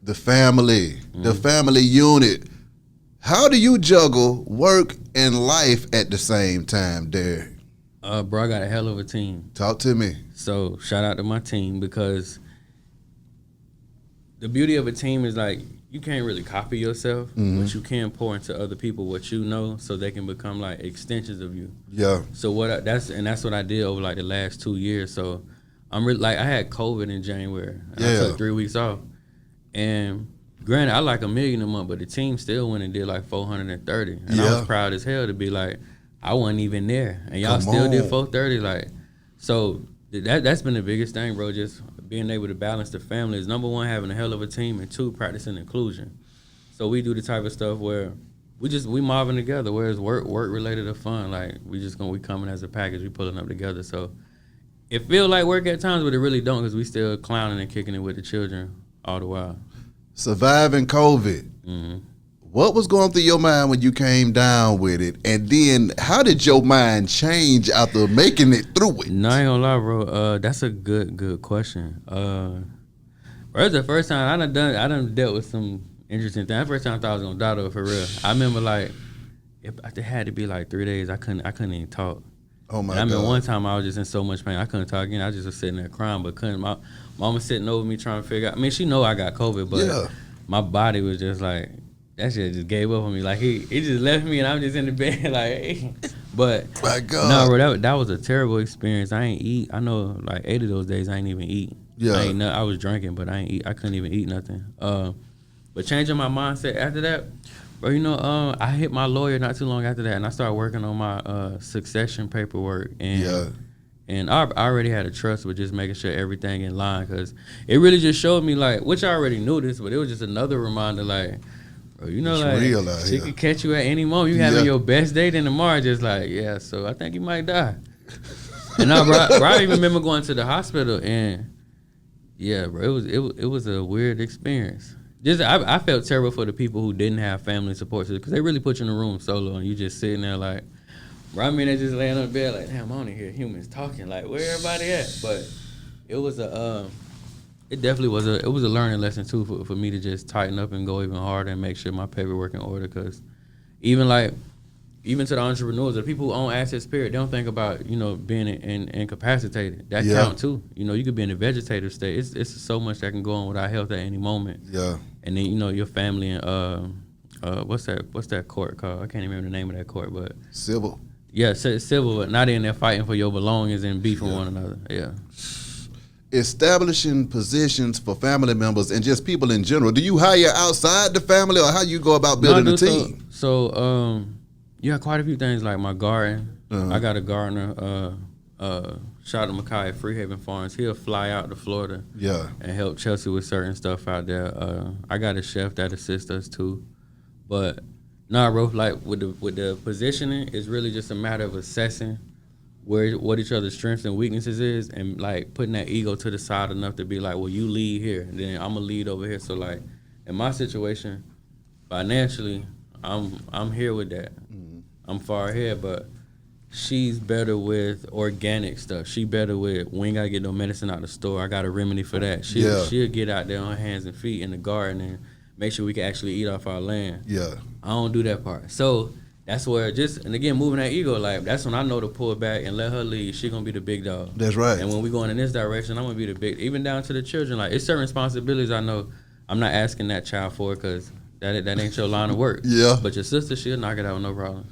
The family, the family unit. How do you juggle work and life at the same time, Derrick? Bro, I got a hell of a team. Talk to me. So shout out to my team, because the beauty of a team is like you can't really copy yourself, but you can pour into other people what you know, so they can become like extensions of you. Yeah. So that's what I did over like the last 2 years. So I'm really like, I had COVID in January. And I took 3 weeks off. And granted, I like $1 million a month, but the team still went and did like 430. And I was proud as hell to be like, I wasn't even there, and y'all still did 430. Like, so that's been the biggest thing, bro. Just being able to balance the family is number one, having a hell of a team, and two, practicing inclusion. So we do the type of stuff where we mobbing together, where it's work related or fun. Like we coming as a package, we pulling up together. So it feel like work at times, but it really don't, because we still clowning and kicking it with the children all the while. Surviving COVID. What was going through your mind when you came down with it? And then how did your mind change after making it through it? No, I ain't gonna lie, bro. That's a good question. Bro, it's the first time I done dealt with some interesting things. The first time I thought I was gonna die though, for real. I remember like, it had to be like 3 days. I couldn't even talk. Oh my God. I mean, God. one time I was just in so much pain I couldn't talk again. I just was sitting there crying, but couldn't. My mom was sitting over me trying to figure out. I mean, she know I got COVID, but my body was just like, that shit just gave up on me. Like he just left me, and I'm just in the bed like. But my God, no, bro, that was a terrible experience. I ain't eat. I know like 8 of those days I ain't even eat. Yeah, I was drinking, but I ain't eat. I couldn't even eat nothing. But changing my mindset after that, bro. You know, I hit my lawyer not too long after that, and I started working on my succession paperwork. And I already had a trust with just making sure everything in line, because it really just showed me like, which I already knew this, but it was just another reminder like, bro, you know, it's like she could catch you at any moment. You having your best day, then tomorrow just like, so I think you might die. And I even remember going to the hospital, and bro, it was a weird experience. Just I felt terrible for the people who didn't have family support, because they really put you in a room solo, and you just sitting there like, bro, I mean, they just laying on the bed like, damn, I only hear humans talking, like where everybody at? But it was it definitely was a learning lesson too for me to just tighten up and go even harder and make sure my paperwork in order. Because even to the entrepreneurs, the people who own assets, period, they don't think about, you know, being incapacitated. That count too. You know, you could be in a vegetative state. It's so much that can go on with our health at any moment. Yeah. And then, you know, your family and what's that court called? I can't even remember the name of that court, but civil. Yeah, civil, but not in there fighting for your belongings and beefing one another. Yeah. Establishing positions for family members and just people in general. Do you hire outside the family, or how you go about building a team? So quite a few things, like my garden. I got a gardener, shout out to Makai at Freehaven Farms. He'll fly out to Florida and help Chelsea with certain stuff out there. I got a chef that assists us too. But nah, bro, like with the positioning, it's really just a matter of assessing what each other's strengths and weaknesses is, and like putting that ego to the side enough to be like, well, you lead here, and then I'm gonna lead over here. So like in my situation, financially, I'm here with that. I'm far ahead, but she's better with organic stuff. She better with, we ain't gotta get no medicine out the store. I got a remedy for that. She'll get out there on her hands and feet in the garden and make sure we can actually eat off our land. Yeah. I don't do that part. So that's where and again, moving that ego, like that's when I know to pull back and let her lead. She gonna be the big dog. That's right. And when we going in this direction, I'm gonna be the big, even down to the children. Like it's certain responsibilities I know I'm not asking that child for, because that ain't your line of work. Yeah. But your sister, she'll knock it out with no problem.